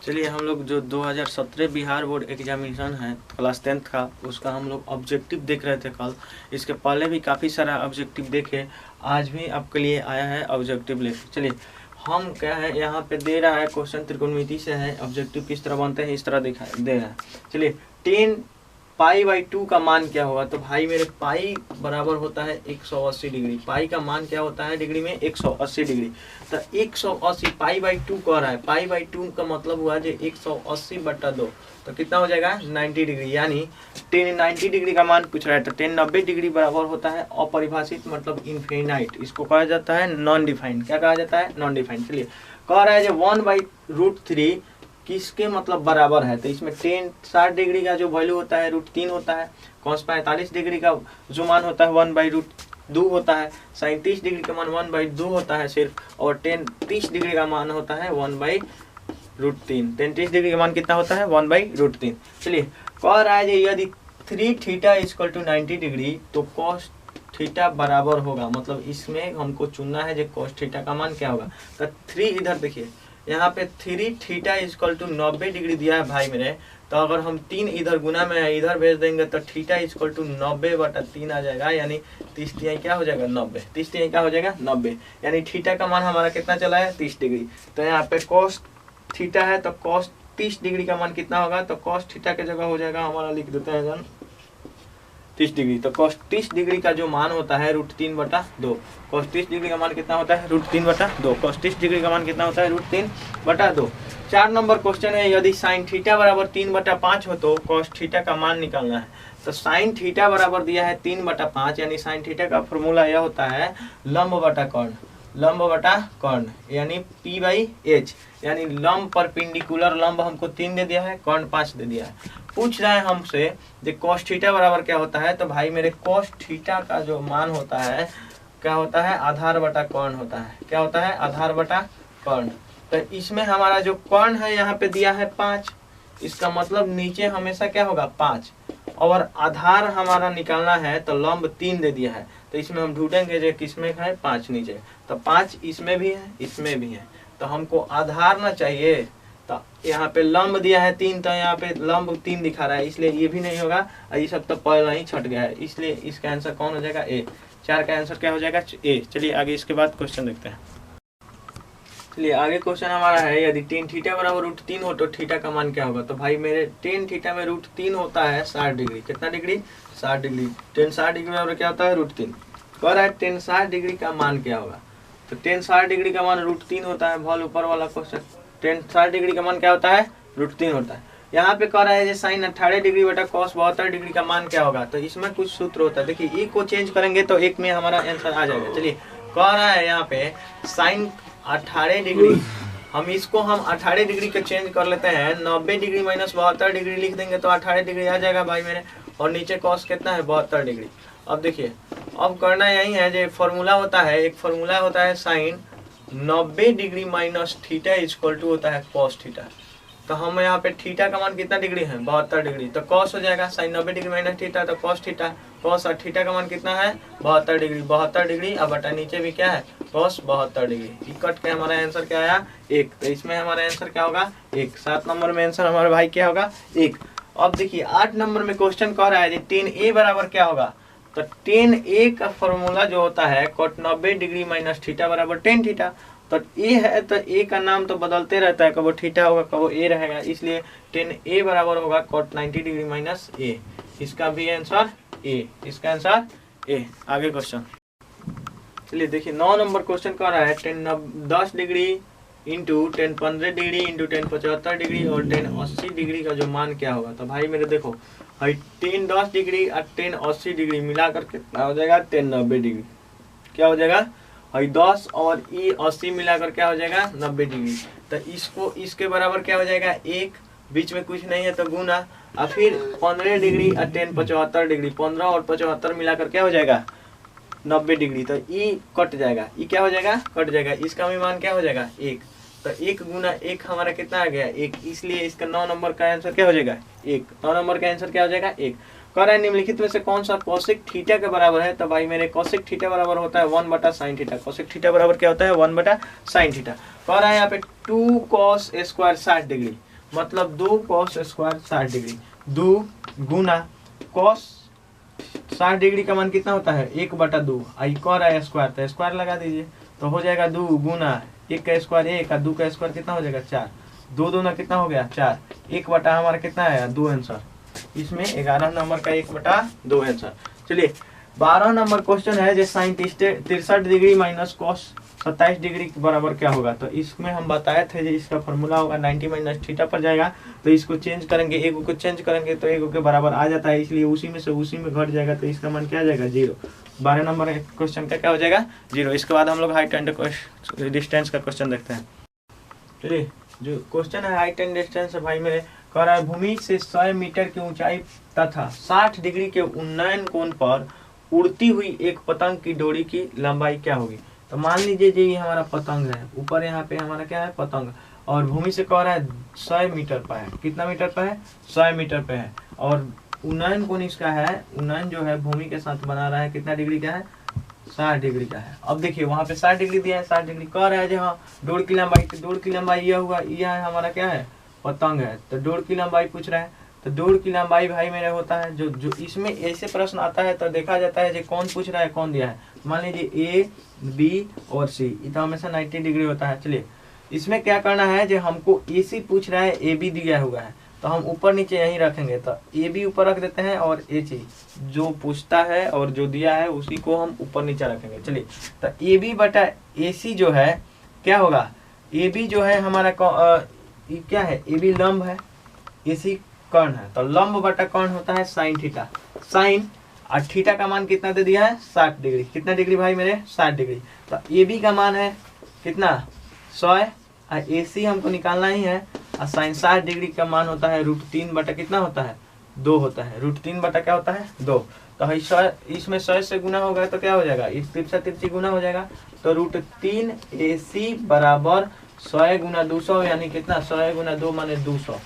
चलिए हम लोग जो 2017 बिहार बोर्ड एग्जामिनेशन है क्लास 10th का, उसका हम लोग ऑब्जेक्टिव देख रहे थे कल। इसके पहले भी काफ़ी सारा ऑब्जेक्टिव देखे, आज भी आपके लिए आया है ऑब्जेक्टिव लेकर। चलिए हम क्या है, यहाँ पे दे रहा है क्वेश्चन त्रिकोणमिति से है, ऑब्जेक्टिव किस तरह बनते हैं इस तरह दिखा दे रहा है। चलिए 10 पाई/2 का मान क्या होगा, तो भाई मेरे पाई बराबर होता है 180 डिग्री। पाई का मान क्या होता है डिग्री में, 180 डिग्री। तो 180 पाई/2 कह रहा है, पाई/2 का मतलब हुआ जो 180/2, तो कितना हो जाएगा 90 डिग्री। यानी 10 90 डिग्री का मान पूछ रहा है, तो 10 90 डिग्री बराबर होता है अपरिभाषित, मतलब इनफिनाइट। इसको कहा जाता है नॉन डिफाइंड। क्या कहा जाता है, नॉन डिफाइंड। चलिए कह रहा है जो 1/√3 किसके मतलब बराबर है, तो इसमें 10 60 डिग्री का जो वैल्यू होता है √3 होता है। cos 45 डिग्री का जो मान होता है 1/√2 होता है। sin 30 डिग्री का मान 1/2 होता है सिर्फ, और 10 30 डिग्री का मान होता है 1/√3। 10 30 डिग्री का मान कितना होता है 1/√3। चलिए कह रहा है कि यदि 3θ = 90 डिग्री तो cos थीटा बराबर होगा, मतलब इसमें हमको चुनना है जो cos थीटा का मान क्या होगा। तो 3 इधर देखिए, यहाँ पे 3θ = 90 डिग्री दिया है भाई मेरे, तो अगर हम 3 इधर गुना में इधर भेज देंगे तो θ = 90/3 आ जाएगा। यानी 30 तिहाई क्या हो जाएगा 90, 30 तिहाई क्या हो जाएगा 90। यानी थीटा का मान हमारा कितना चला है 30 डिग्री। तो यहाँ पे cos थीटा है, तो cos 30 डिग्री का मान कितना होगा, तो cos थीटा की जगह हो जाएगा हमारा, लिख देते हैं जन 30 डिग्री। तो cos 30 डिग्री का जो मान होता है √3/2। cos 30 डिग्री का मान कितना होता है √3/2। cos 30 डिग्री का मान कितना होता है √3/2। 4 नंबर क्वेश्चन है, यदि sin थीटा बराबर 3/5 हो तो cos थीटा का मान निकालना है। तो sin थीटा बराबर दिया है 3/5, यानी sin थीटा का फॉर्मूला यह होता है लंब बटा कर्ण। लंब बटा कर्ण यानी P/H, यानी लंब परपेंडिकुलर लंब हमको 3 दे दिया है, कर्ण 5 दे दिया है। पूछ रहे हैं हमसे जो cos थीटा बराबर क्या होता है, तो भाई मेरे cos थीटा का जो मान होता है क्या होता है, आधार बटा कर्ण होता है। क्या होता है, आधार बटा कर्ण। तो इसमें हमारा जो कर्ण है यहाँ पे दिया है 5, इसका मतलब नीचे हमेशा क्या होगा 5, और आधार हमारा निकालना है तो लंब 3 दे दिया है। तो इसमें हम ढूंढेंगे जो किसमें है 5 नीचे, तो 5 इसमें भी है इसमें भी है, तो हमको आधार ना चाहिए। तो यहाँ पे लंब दिया है 3, तो यहाँ पे लंब 3 दिखा रहा है, इसलिए ये भी नहीं होगा, और ये सब तो पहले ही छट गया है, इसलिए इसका आंसर कौन हो जाएगा ए। 4 का आंसर क्या हो जाएगा ए। चलिए आगे इसके बाद क्वेश्चन देखते हैं। चलिए आगे क्वेश्चन हमारा है, यदि tan थीटा बराबर √3 हो तो थीटा का मान क्या होगा। तो भाई मेरे tan थीटा में √3 होता है 60 डिग्री। कितना डिग्री 60 डिग्री। tan 60 डिग्री बराबर क्या होता है √3। कह रहा है tan 60 डिग्री का मान क्या होगा, तो tan 60 डिग्री का मान √3 होता है। बहुत ऊपर वाला क्वेश्चन, tan 60 डिग्री का मान क्या होता है √3 होता है। यहाँ पे कह रहा है sin 18 डिग्री बटा cos 72 डिग्री का मान क्या होगा। तो इसमें कुछ सूत्र होता है, देखिए एक को चेंज करेंगे तो एक में हमारा आंसर आ जाएगा। चलिए कह रहा है यहाँ पे sin 18 डिग्री, हम इसको 18 डिग्री का चेंज कर लेते हैं, 90 डिग्री माइनस 72 डिग्री लिख देंगे तो 18 डिग्री आ जाएगा भाई मेरे, और नीचे कॉस कितना है 72 डिग्री। अब देखिए अब करना यही है, जो फॉर्मूला होता है, एक फॉर्मूला होता है साइन 90 डिग्री माइनस थीटा = होता है कॉस थीटा। तो हम यहाँ पे थीटा का मान कितना डिग्री है 72 डिग्री, तो कॉस हो जाएगा साइन 90 डिग्री माइनस थीटा, तो कॉस थीटा। कॉस और थीटा का मान कितना है 72 डिग्री, 72 डिग्री। अब बटा नीचे भी क्या है कॉस 72 डिग्री। कट के हमारा आंसर क्या आया 1। तो इसमें हमारा आंसर क्या होगा 1। 7 नंबर में आंसर हमारे भाई क्या होगा 1। अब देखिए 8 नंबर में क्वेश्चन कह रहा है tan A बराबर क्या होगा। तो tan A का फॉर्मूला जो होता है cot 90 डिग्री माइनस थीटा बराबर tan थीटा। तो ए है तो ए का नाम तो बदलते रहता है, कबो थीटा होगा कबो ए रहेगा, इसलिए tan A बराबर होगा cot 90 डिग्री माइनस ए। इसका भी आंसर ए, इसका आंसर ए। आगे क्वेश्चन चलिए देखिए 9 नंबर क्वेश्चन कह रहा है tan 10 degree into tan 15 degree into tan 75 degree और tan 80 डिग्री का जो मान क्या होगा। तो भाई मेरे देखो भाई tan 10 डिग्री और tan 80 डिग्री मिलाकर कितना हो जाएगा tan 90 डिग्री। क्या हो जाएगा भाई 10 और ई 80 मिलाकर क्या हो जाएगा 90 डिग्री। तो इसको इसके बराबर क्या हो जाएगा 1, बीच में कुछ नहीं है तो गुना, और फिर 15 डिग्री और tan 75 डिग्री, 15 और 75 मिलाकर क्या हो जाएगा 90 डिग्री। तो ई कट जाएगा, ई क्या हो जाएगा कट जाएगा, इसका भी मान क्या हो जाएगा 1। तो 1 गुना 1 हमारा कितना आ गया 1, इसलिए इसका 9 नंबर का आंसर क्या हो जाएगा 1। 9 नंबर का आंसर क्या हो जाएगा 1। कह रहा है निम्नलिखित में से कौन सा कोसेक थीटा के बराबर है। तो भाई मेरे कोसेक थीटा बराबर होता है 1/sin थीटा। कोसेक थीटा बराबर क्या होता है 1/sin थीटा। कह रहा है यहाँ पे 2 cos² 60 डिग्री, मतलब 2 cos स्क्वायर 60 डिग्री, 2 गुना cos 60 डिग्री का मान कितना होता है 1/2, आई कर आया स्क्वायर तो स्क्वायर लगा दीजिए तो हो जाएगा 2 गुना 1 का स्क्वायर 1 और 2 का स्क्वायर कितना हो जाएगा 4, 2 दूना कितना हो गया 4, 1/, हमारा कितना आया 2 आंसर। इसमें 11 नंबर का 1/2 आंसर। चलिए 12 नंबर क्वेश्चन है जो sine 63 degree minus cos 27 degree के बराबर क्या होगा। तो इसमें हम बताए थे जो इसका फॉर्मूला होगा 90 माइनस थीटा पर जाएगा, तो इसको चेंज करेंगे, एक को चेंज करेंगे तो एक के बराबर आ जाता है, इसलिए उसी में से उसी में घट जाएगा, तो इसका मान क्या आ जाएगा 0। 12 नंबर क्वेश्चन का क्या हो जाएगा 0। इसके बाद हम लोग हाइट एंड डिस्टेंस का क्वेश्चन देखते हैं। चलिए जो क्वेश्चन है हाइट एंड डिस्टेंस है भाई मेरे, कह रहा है भूमि से 100 मीटर की ऊंचाई तथा 60 डिग्री के उन्नयन कोण पर उड़ती हुई एक पतंग की डोरी की लंबाई क्या होगी। तो मान लीजिए जी ये हमारा पतंग है, ऊपर यहाँ पे हमारा क्या है पतंग, और भूमि से कह रहा है 100 मीटर पर है, कितना मीटर पर है 100 मीटर पे है, और उन्नयन कोण इसका है, उन्नयन जो है भूमि के साथ बना रहा है कितना डिग्री का है 60 डिग्री का है। अब देखिए वहाँ पे 60 डिग्री दिया है, 60 डिग्री कह रहा है जो हाँ डोर की लंबाई, तो डोर की लंबाई यह हुआ, यह है हमारा क्या है पतंग है, तो डोर की लंबाई पूछ रहा है, तो डोर की लंबाई भाई मेरे होता है जो इसमें ऐसे प्रश्न आता है तो देखा जाता है जो कौन पूछ रहा है कौन दिया है, मान लीजिए ए बी और सी, ये तो हमेशा 90 डिग्री होता है। चलिए इसमें क्या करना है जो हमको ए सी पूछ रहा है ए बी दिया हुआ है, तो हम ऊपर नीचे यहीं रखेंगे, तो ए बी ऊपर रख देते हैं और ए सी जो पूछता है और जो दिया है उसी को हम ऊपर नीचे रखेंगे। चलिए तो ए बी बटा ए सी जो है क्या होगा, ए बी जो है हमारा क्या है ए बी लंब है, ए सी कर्ण है, तो लंब बटा कर्ण होता है साइन थीटा, साइन और थीटा का मान कितना दे दिया है 60 डिग्री, कितना डिग्री भाई मेरे 60 डिग्री, तो ए बी का मान है कितना 100 और ए सी हमको निकालना ही है, और साइन 60 डिग्री का मान होता है √3 बटा कितना होता है 2 होता है, √3 बटा क्या होता है 2, तो इसमें 100 से गुना होगा तो क्या हो जाएगा, इस तिरछा गुना हो जाएगा, तो √3 ए सी बराबर 100 गुना 200 यानी कितना 100 गुना 2 माने 200।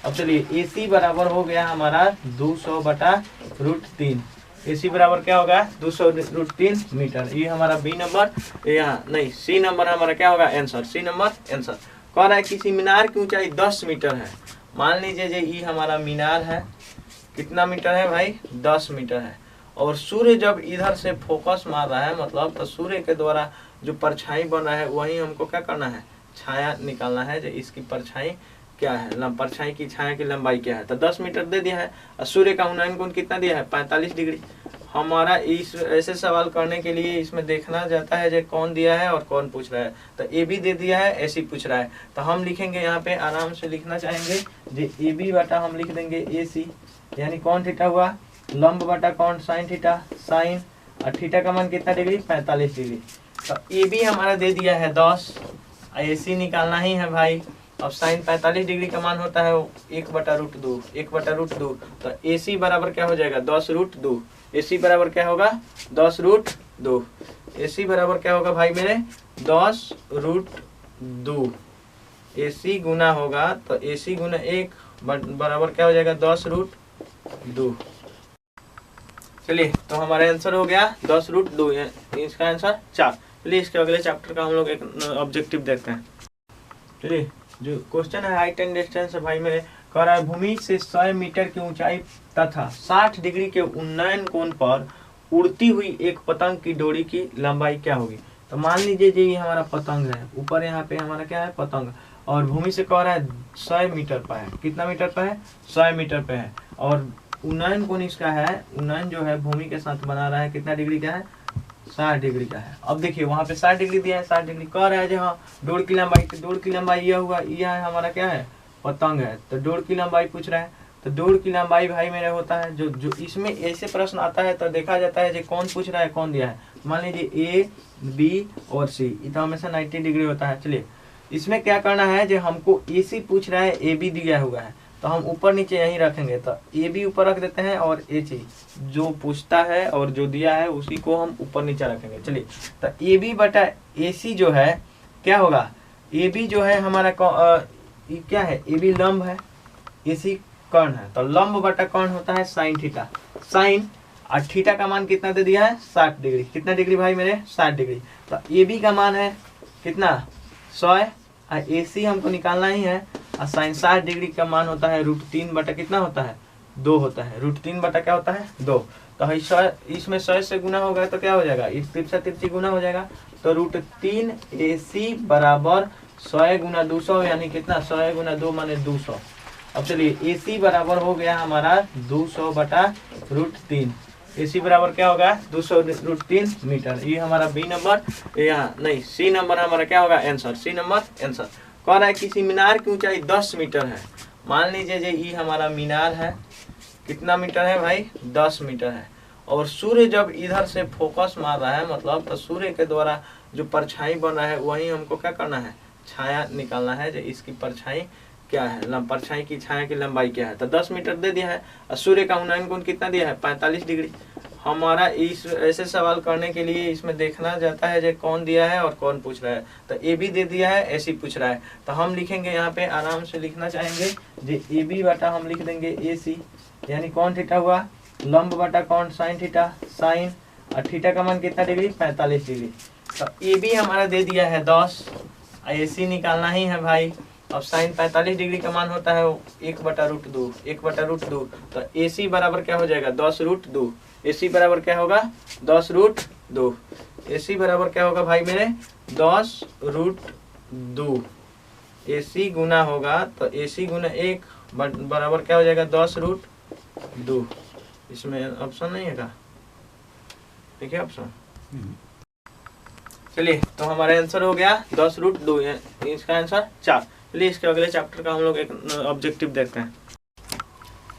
अब चलिए ए सी बराबर हो गया हमारा 200 बटा √3, ए सी बराबर क्या होगा 200 √3 मीटर। ये हमारा बी नंबर, यहाँ नहीं सी नंबर हमारा क्या होगा आंसर, सी नंबर आंसर। कह रहा है किसी मीनार की ऊंचाई 10 मीटर है, मान लीजिए ये हमारा मीनार है, कितना मीटर है भाई 10 मीटर है, और सूर्य जब इधर से फोकस मार रहा है मतलब तो सूर्य के द्वारा जो परछाई बन रहा है वही हमको क्या करना है छाया निकालना है, जो इसकी परछाई क्या है, परछाई की छाया की लंबाई क्या है, तो 10 मीटर दे दिया है, और सूर्य का उन्नयन कोण कितना दिया है 45 डिग्री। हमारा इस ऐसे सवाल करने के लिए इसमें देखना जाता है जो कौन दिया है और कौन पूछ रहा है, तो ए बी दे दिया है ऐसी पूछ रहा है, तो हम लिखेंगे यहाँ पे आराम से लिखना चाहेंगे जो ए बी बटा हम लिख देंगे ए सी, यानी कौन थीटा हुआ लंब बटा कौन साइन थीटा, साइन और थीटा का मान कितना डिग्री 45 डिग्री, तो ए बी हमारा दे दिया है 10, ए सी निकालना ही है भाई। अब साइन 45 डिग्री का मान होता है 1/√2, 1/√2, तो ए सी बराबर क्या हो जाएगा 10√2, ए सी बराबर क्या होगा 10√2, ए सी बराबर क्या होगा भाई मेरे 10√2, ए सी गुना होगा तो ए सी गुना 1 बराबर क्या हो जाएगा 10√2। चलिए तो हमारा आंसर हो गया 10√2, इसका आंसर 4। चलिए इसके अगले चैप्टर का हम लोग एक ऑब्जेक्टिव देखते हैं। चलिए जो क्वेश्चन है हाइट एंड डिस्टेंस है भाई मेरे, कह रहा है भूमि से 100 मीटर की ऊंचाई तथा 60 डिग्री के उन्नयन कोण पर उड़ती हुई एक पतंग की डोरी की लंबाई क्या होगी। तो मान लीजिए ये हमारा पतंग है, ऊपर यहाँ पे हमारा क्या है पतंग, और भूमि से कह रहा है 100 मीटर पर है, कितना मीटर पर है 100 मीटर पे है, और उन्नयन कोण इसका है, उन्नयन जो है भूमि के साथ बना रहा है कितना डिग्री का है 60 डिग्री का है। अब देखिए वहाँ पे 60 डिग्री दिया है, 60 डिग्री कह रहा है जो हाँ डोर की लंबाई, तो डोर की लंबाई यह हुआ, यह है हमारा क्या है पतंग है, तो डोर की लंबाई पूछ रहा है, तो डोर की लंबाई भाई मेरा होता है जो इसमें ऐसे प्रश्न आता है तो देखा जाता है जो कौन पूछ रहा है कौन दिया है, मान लीजिए ए बी और सी, ये तो हमेशा 90 डिग्री होता है। चलिए इसमें क्या करना है जो हमको ए सी पूछ रहा है ए बी दिया हुआ है, तो हम ऊपर नीचे यहीं रखेंगे, तो ए बी ऊपर रख देते हैं और ए सी जो पूछता है और जो दिया है उसी को हम ऊपर नीचे रखेंगे। चलिए तो ए बी बटा ए सी जो है क्या होगा, ए बी जो है हमारा क्या है ए बी लंब है, ए सी कर्ण है, तो लंब बटा कर्ण होता है साइन थीटा, साइन और थीटा का मान कितना दे दिया है 60 डिग्री, कितना डिग्री भाई मेरे 60 डिग्री, तो ए बी का मान है कितना 100 और ए सी हमको निकालना ही है, और साइन 60 डिग्री का मान होता है √3 बटा कितना होता है 2 होता है। √3 बटा क्या होता है 2। तो इसमें 100 से गुना होगा तो क्या हो जाएगा, इस तिरछा तिरछी गुना हो जाएगा। तो √3 AC बराबर 100 गुना 200 यानी कितना 100 गुना 2 माने 200। अब चलिए AC बराबर हो गया हमारा 200 बटा √3। AC बराबर क्या होगा 200 √3 मीटर। ये हमारा बी नंबर, यहाँ नहीं सी नंबर हमारा क्या होगा आंसर, सी नंबर आंसर। कह रहा है किसी मीनार की ऊंचाई 10 मीटर है। मान लीजिए ये हमारा मीनार है, कितना मीटर है भाई 10 मीटर है। और सूर्य जब इधर से फोकस मार रहा है मतलब तो सूर्य के द्वारा जो परछाई बन रहा है वही हमको क्या करना है, छाया निकालना है। जो इसकी परछाई क्या है, परछाई की छाया की लंबाई क्या है। तो 10 मीटर दे दिया है और सूर्य का उन्नयन कोण कितना दिया है 45 डिग्री। हमारा इस ऐसे सवाल करने के लिए इसमें देखना जाता है जो कौन दिया है और कौन पूछ रहा है। तो ए बी दे दिया है, ऐसी पूछ रहा है तो हम लिखेंगे यहाँ पे आराम से लिखना चाहेंगे जो ए बी बटा हम लिख देंगे ए सी, यानी कौन थीटा हुआ लंब बटा कौन साइन थीटा, साइन और थीटा का मान कितना डिग्री 45 डिग्री। तो ए बी हमारा दे दिया है 10, ए सी निकालना ही है भाई। अब साइन 45 डिग्री का मान होता है 1 बटा √2, 1 बटा √2। तो ए सी बराबर क्या हो जाएगा 10 √2। ए सी बराबर क्या होगा 10 √2। ए सी बराबर क्या होगा भाई मेरे 10 √2। ए सी गुना होगा तो ए सी गुना 1 बराबर क्या हो जाएगा 10 √2। इसमें ऑप्शन नहीं है क्या, देखिए ऑप्शन। चलिए तो हमारा आंसर हो गया 10 √2, इसका आंसर 4। चलिए इसके अगले चैप्टर का हम लोग एक ऑब्जेक्टिव देखते हैं।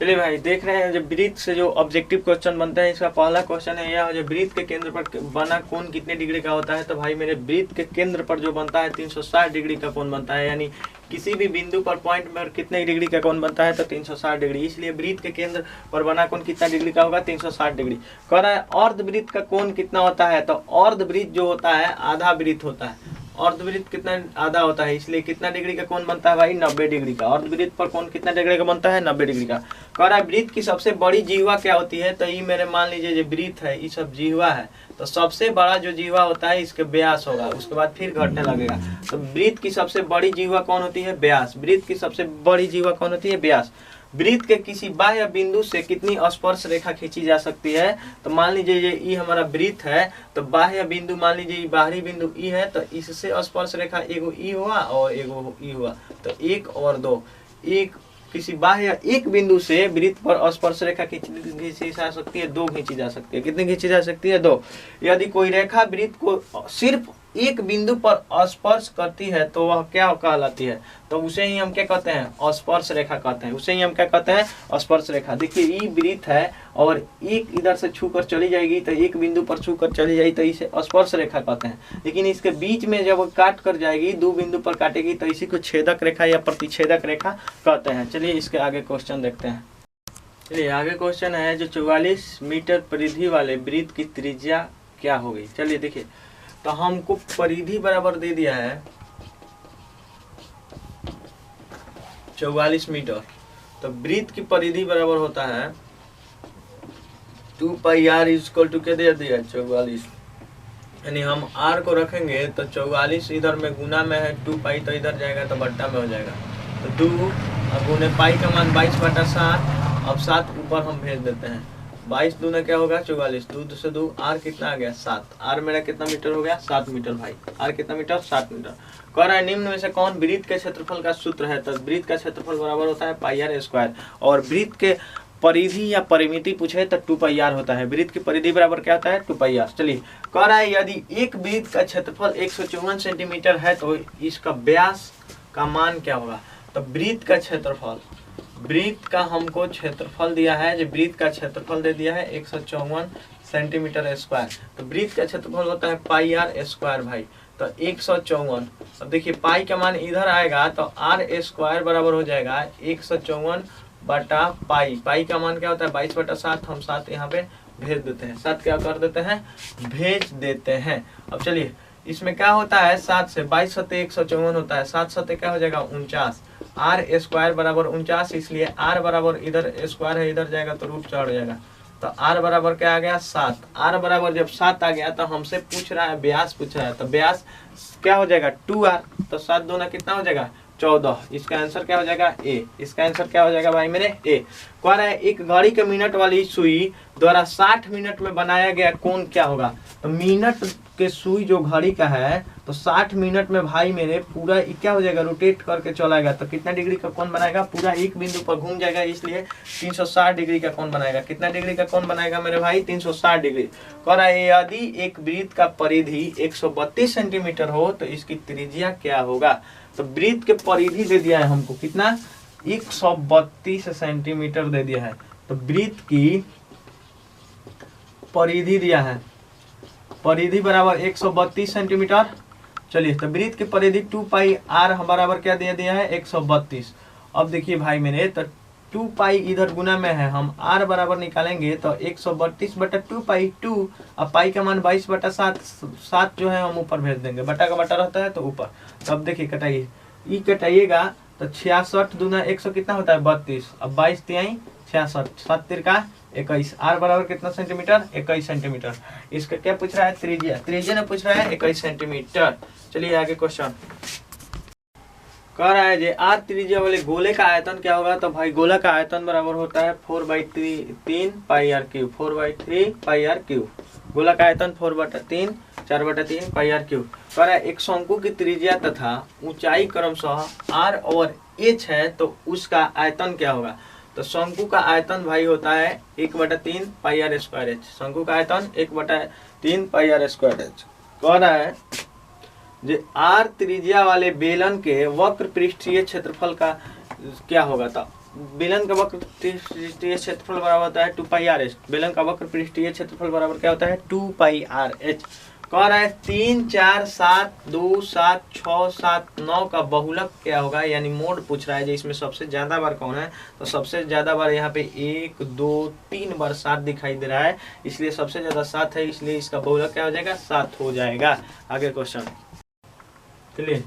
चलिए भाई देख रहे हैं जो वृत्त से जो ऑब्जेक्टिव क्वेश्चन बनता है, इसका पहला क्वेश्चन है यह जो वृत्त के केंद्र पर बना कोण कितने डिग्री का होता है। तो भाई मेरे वृत्त के केंद्र पर जो बनता है 360 डिग्री का कोण बनता है, यानी किसी भी बिंदु पर पॉइंट पर कितने डिग्री का कोण बनता है तो 360 डिग्री। इसलिए वृत्त के केंद्र पर बना कोण कितना डिग्री का होगा 360 डिग्री। कह रहा है अर्धवृत्त का कोण कितना होता है, तो अर्धवृत्त जो होता है आधा वृत्त होता है। अर्धवृत्त कितना आधा होता है, इसलिए कितना डिग्री का कोण बनता है भाई 90 डिग्री का। अर्धवृत्त पर कोण कितना डिग्री का बनता है 90 डिग्री का। कह रहा है वृत्त की सबसे बड़ी जीवा क्या होती है, तो ये मेरे मान लीजिए जो वृत्त है ये सब जीवा है, तो सबसे बड़ा जो जीवा होता है इसके व्यास होगा, उसके बाद फिर घटने लगेगा। तो वृत्त की सबसे बड़ी जीवा कौन होती है व्यास। वृत्त की सबसे बड़ी जीवा कौन होती है व्यास। वृत्त के किसी बाह्य बिंदु से कितनी स्पर्श रेखा खींची जा सकती है, तो मान लीजिए ये हमारा वृत्त है, तो बाह्य बिंदु मान लीजिए बाहरी बिंदु ई है, तो इससे स्पर्श रेखा एगो ई हुआ और एगो ई हुआ, तो 1 और 2। एक किसी बाह्य एक बिंदु से वृत्त पर स्पर्श रेखा खींची जा सकती है 2 खींची जा सकती है। कितनी खींची जा सकती है 2। यदि कोई रेखा वृत्त को सिर्फ एक बिंदु पर स्पर्श करती है तो वह क्या कहलाती है, तो उसे ही हम क्या कहते हैं स्पर्श रेखा कहते हैं। उसे ही हम क्या कहते हैं स्पर्श रेखा। देखिए ये वृत्त है और एक इधर से छूकर चली जाएगी तो एक बिंदु पर छूकर चली जाएगी तो इसे स्पर्श रेखा कहते हैं। लेकिन इसके बीच में जब काट कर जाएगी 2 बिंदु पर काटेगी तो इसी को छेदक रेखा या प्रतिच्छेदक रेखा कहते हैं। चलिए इसके आगे क्वेश्चन देखते हैं। चलिए आगे क्वेश्चन है जो 44 मीटर परिधि वाले वृत्त की त्रिज्या क्या होगी। चलिए देखिए तो हमको परिधि बराबर दे दिया है 44 मीटर, तो वृत्त की परिधि बराबर होता है 2πr = क्या दे दिया 44, यानी हम r को रखेंगे तो 44 इधर में गुना में है 2π तो इधर जाएगा तो बट्टा में हो जाएगा, तो 2 और गुने पाई का मान 22/7। अब 7 ऊपर हम भेज देते हैं, 22 दूना क्या होगा 44, 2 से 2 आर कितना आ गया 7। आर मेरा कितना मीटर हो गया 7 मीटर भाई। आर कितना मीटर 7 मीटर। कह रहा है निम्न में से कौन वृत्त के क्षेत्रफल का सूत्र है, तो वृत्त का क्षेत्रफल बराबर होता है πr²। और वृत्त के परिधि या परिमिति पूछे तो 2πr होता है। वृत्त की परिधि बराबर क्या होता है 2πr। चलिए कह रहा है यदि एक वृत्त का क्षेत्रफल 154 सेंटीमीटर है तो इसका व्यास का मान क्या होगा। तो वृत्त का क्षेत्रफल, वृत्त का हमको क्षेत्रफल दिया है, जो वृत्त का क्षेत्रफल दे दिया है 154 सेंटीमीटर स्क्वायर, तो वृत्त का क्षेत्रफल होता है πr² भाई। तो 154, अब देखिए पाई का मान इधर आएगा तो r² बराबर हो जाएगा 154 बटा पाई। पाई का मान क्या होता है 22/7। हम 7 यहाँ पे भेज देते हैं, 7 क्या कर देते हैं भेज देते हैं। अब चलिए इसमें क्या होता है 7 से 22 सत्ते 154 होता है, 7 सत्ते क्या हो जाएगा 49। r² बराबर 49, इसलिए r बराबर इधर स्क्वायर है इधर जाएगा तो रूट चढ़ जाएगा, तो r बराबर क्या आ गया 7। r बराबर जब 7 आ गया तो हमसे पूछ रहा है व्यास पूछ रहा है, तो व्यास क्या हो जाएगा 2r, तो 7 दूना कितना हो जाएगा 14। इसका आंसर क्या हो जाएगा ए। इसका आंसर क्या हो जाएगा भाई मेरे ए। कह रहा है एक घड़ी के मिनट वाली सुई द्वारा 60 मिनट में बनाया गया कोण क्या होगा। तो मिनट के सुई जो घड़ी का है तो 60 मिनट में भाई मेरे पूरा क्या हो जाएगा, रोटेट करके चलाएगा तो कितना डिग्री का कोण बनाएगा, पूरा एक बिंदु पर घूम जाएगा, इसलिए 360 डिग्री का कोण बनाएगा। कितना डिग्री का कोण बनाएगा मेरे भाई, 360 डिग्री। कह रहा है यदि एक वृत्त का परिधि 132 सेंटीमीटर हो तो इसकी त्रिज्या क्या होगा। तो वृत्त के परिधि दे दिया है हमको कितना, 132 सेंटीमीटर दे दिया है। तो वृत्त की परिधि दिया है, परिधि बराबर 132 सेंटीमीटर। चलिए तो वृत्त की परिधि 2 पाई आर बराबर क्या दे दिया है, 132। अब देखिए भाई मेरे, तो 2 पाई इधर गुना में है, हम आर बराबर निकालेंगे तो 132 बटा 2 पाई 2, अब पाई का मान 22 बटा 7, 7 जो है हम ऊपर भेज देंगे, बटा का बटा रहता है तो ऊपर। तो अब देखिए कटाइए, ई कटाइएगा तो 66 दूना 100 कितना होता है 32, अब 22 तिहाई 66, 7 तिरका 21, आर बराबर कितना सेंटीमीटर, 21 सेंटीमीटर। इसका क्या पूछ रहा है, त्रिज्या, त्रिज्या ने पूछ रहा है 21 सेंटीमीटर। चलिए आगे क्वेश्चन कह रहा है जे आर त्रिज्या वाले गोले का आयतन क्या होगा। तो भाई गोला का आयतन बराबर होता है 4/3 pi r cube, 4/3 pi r cube. गोला का आयतन 4/3 4/3 पाई आर क्यूब। कह रहा है एक शंकु की त्रिज्या तथा ऊंचाई क्रमशः आर और एच है तो उसका आयतन क्या होगा। तो शंकु का आयतन भाई होता है 1/3 पाई आर स्क्वायर एच। शंकु का आयतन 1/3 पाई आर स्क्वायर एच। कह रहा है जो आर त्रिज्या वाले बेलन के वक्र पृष्ठीय क्षेत्रफल का क्या होगा। तो बेलन का वक्र पृष्ठीय क्षेत्रफल बराबर होता है 2 पाई आर एच। बेलन का वक्र पृष्ठीय क्षेत्रफल बराबर क्या होता है 2 पाई आर एच। कह रहा है 3 4 7 2 7 6 7 9 का बहुलक क्या होगा, यानी मोड पूछ रहा है जो इसमें सबसे ज्यादा बार कौन है। तो सबसे ज्यादा बार यहाँ पे 1 2 3 बार 7 दिखाई दे रहा है, इसलिए सबसे ज्यादा 7 है, इसलिए इसका बहुलक क्या हो जाएगा 7 हो जाएगा। आगे क्वेश्चन चलिए,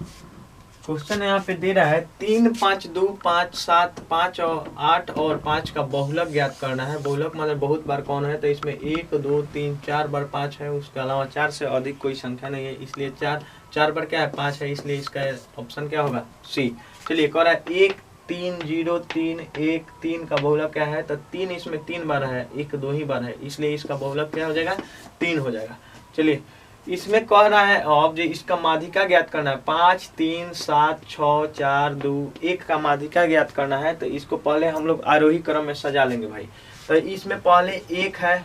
क्वेश्चन यहाँ पे दे रहा है 3 5 2 5 7 5 और 8 और 5 का बहुलक ज्ञात करना है। बहुलक मतलब बहुत बार कौन है, तो इसमें 1 2 3 4 बार 5 है, उसके अलावा 4 से अधिक कोई संख्या नहीं है, इसलिए 4 बार क्या है 5 है, इसलिए इसका ऑप्शन क्या होगा सी। चलिए कह रहा है 1 3 0 3 1 3 का बहुलक क्या है। तो 3 इसमें 3 बार है, 1 2 ही बार है, इसलिए इसका बहुलक क्या हो जाएगा 3 हो जाएगा। चलिए इसमें कह रहा है अब जो इसका माध्यिका ज्ञात करना है 5 3 7 6 4 2 1 का माध्यिका ज्ञात करना है। तो इसको पहले हम लोग आरोही क्रम में सजा लेंगे भाई। तो इसमें पहले 1 है,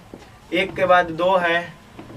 1 के बाद 2 है,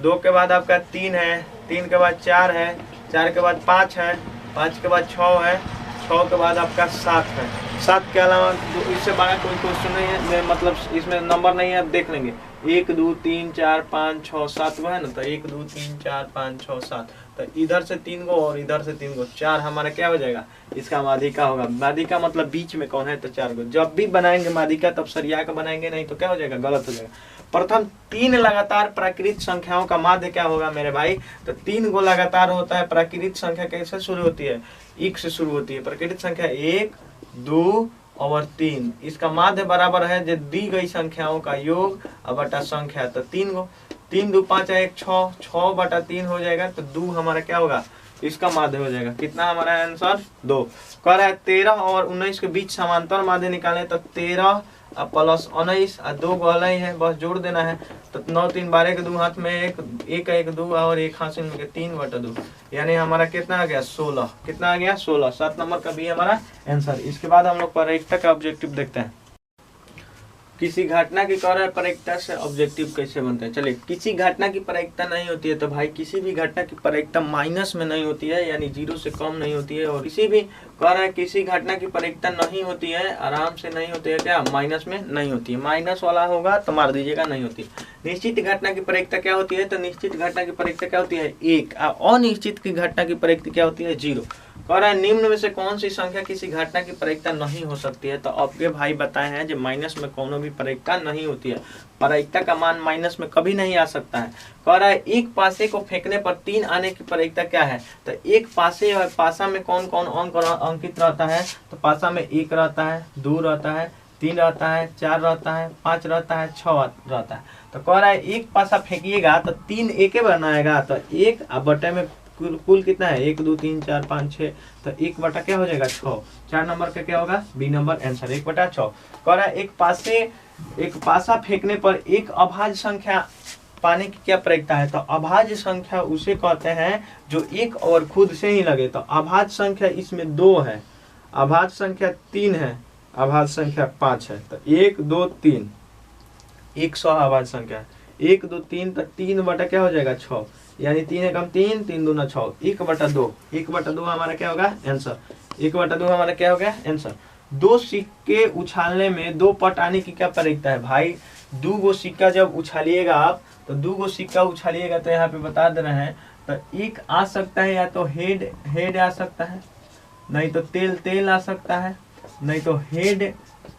2 के बाद आपका 3 है, 3 के बाद 4 है, 4 के बाद 5 है, 5 के बाद 6 है, 6 के बाद आपका 7 है। 7 के अलावा इससे बड़ा कोई क्वेश्चन नहीं है, मतलब इसमें नंबर नहीं है, आप देख लेंगे 1 2 3 4 5 6 7 वो है ना। तो 1 2 3 4 5 6 7, तो इधर से 3 गो और इधर से 3 गो, 4 हमारा क्या हो जाएगा, इसका माध्यिका होगा। माध्यिका मतलब बीच में कौन है, तो 4 गो। जब भी बनाएंगे माध्यिका तब सरिया का बनाएंगे, नहीं तो क्या हो जाएगा गलत हो जाएगा। प्रथम 3 लगातार प्राकृत संख्याओं का माध्य क्या होगा मेरे भाई। तो 3 गो लगातार होता है। प्राकृत संख्या कैसे शुरू होती है, 1 से शुरू होती है। प्राकृत संख्या 1 2 और 3, इसका माध्य बराबर है जो दी गई संख्याओं का योग बटा संख्या। तो 3 गो, 3 2 5 1 6, 6 बटा 3 हो जाएगा। तो 2 हमारा क्या होगा, इसका माध्य हो जाएगा। कितना हमारा आंसर 2। कह रहा है 13 और 19 के बीच समांतर माध्य निकालें। तो 13 प्लस 19 2 गो अलग है, बस जोड़ देना है। तो 9 3 12 के 2 हाथ में 1 1 2 और 1 हाथ में 3/2, यानी हमारा कितना आ गया 16। कितना आ गया 16। 7 नंबर का भी हमारा आंसर। इसके बाद हम लोग परीक्षा का ऑब्जेक्टिव देखते हैं। किसी घटना की कह रहा है परीक्षा से ऑब्जेक्टिव कैसे बनता है। चलिए, किसी घटना की परीक्षा नहीं होती है तो भाई किसी भी घटना की परीक्षा माइनस में नहीं होती है, यानी 0 से कम नहीं होती है। और किसी भी कह रहा है किसी घटना की परीक्षा नहीं होती है, आराम से नहीं होती है, क्या माइनस में नहीं होती है। माइनस वाला होगा तो मार दीजिएगा, नहीं होती। निश्चित घटना की परीक्षा क्या होती है, तो निश्चित घटना की परीक्षा क्या होती है 1। अनिश्चित की घटना की परीक्षा क्या होती है 0। कह रहा है निम्न में से कौन सी संख्या किसी घटना की परीक्षा नहीं हो सकती है। तो आपके भाई बताए हैं जो माइनस में कोनो भी परीक्षा नहीं होती है। परीक्षा का मान माइनस में कभी नहीं आ सकता है। कह रहा है एक पासे को फेंकने पर 3 आने की परीक्षा क्या है। तो एक पासे और पासा में कौन कौन अंक अंकित रहता है। तो पासा में 1 रहता है, 2 रहता है, 3 रहता है, 4 रहता है, 5 रहता है, 6 रहता है। तो कह रहा है एक पासा फेंकिएगा तो 3 एके बनाएगा। तो 1 बटे में कुल कितना है 1 2 3 4 5 6, तो 1 बटा क्या हो जाएगा 6। 4 नंबर का क्या होगा बी नंबर आंसर 1 बटा 6। कह रहा है एक पासा फेंकने पर एक अभाज्य संख्या पाने की क्या प्रयोगता है, तो अभाज्य संख्या उसे कहते हैं जो एक और खुद से ही लगे। तो अभाज्य संख्या इसमें 2 है, अभाज्य संख्या 3 है, अभाज्य संख्या 5 है। तो 1 2 3 100 अभाज्य संख्या है, 1 2 3, तो 3 बटा क्या हो जाएगा 6, यानी 3 एकम 3 3 दूना 6, 1 बटा 2, 1 बटा 2 हमारा क्या होगा आंसर, 1 बटा 2 हमारा क्या हो गया आंसर। 2 सिक्के उछालने में 2 पट आने की क्या प्रयोगता है भाई, 2 गो सिक्का जब उछालिएगा आप, तो 2 गो सिक्का उछालिएगा तो यहाँ पे बता दे रहे हैं, तो एक आ सकता है या तो हेड आ सकता है, नहीं तो तेल आ सकता है, नहीं तो हेड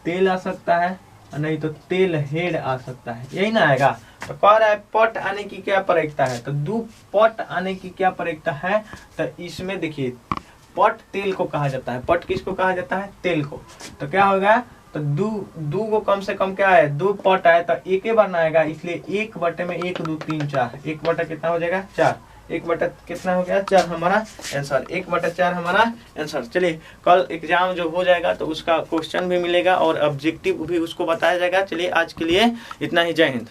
तेल आ सकता है, नहीं तो तेल हेड आ सकता है, यही ना आएगा। तो कह रहा है पट आने की क्या प्रयोगता है, तो 2 पट आने की क्या प्रयोगता है, तो इसमें देखिए पट तेल को कहा जाता है, पट किसको कहा जाता है तेल को। तो क्या होगा, तो 2 को कम से कम क्या है 2 पट आए तो एक ही बार ना आएगा, इसलिए 1 बटे में 1 2 3 4, 1 बटा कितना हो जाएगा 4, 1 बटा कितना हो गया 4 हमारा आंसर, 1 बटा 4 हमारा आंसर। चलिए कल एग्जाम जो हो जाएगा तो उसका क्वेश्चन भी मिलेगा और ऑब्जेक्टिव भी उसको बताया जाएगा। चलिए आज के लिए इतना ही, जय हिंद।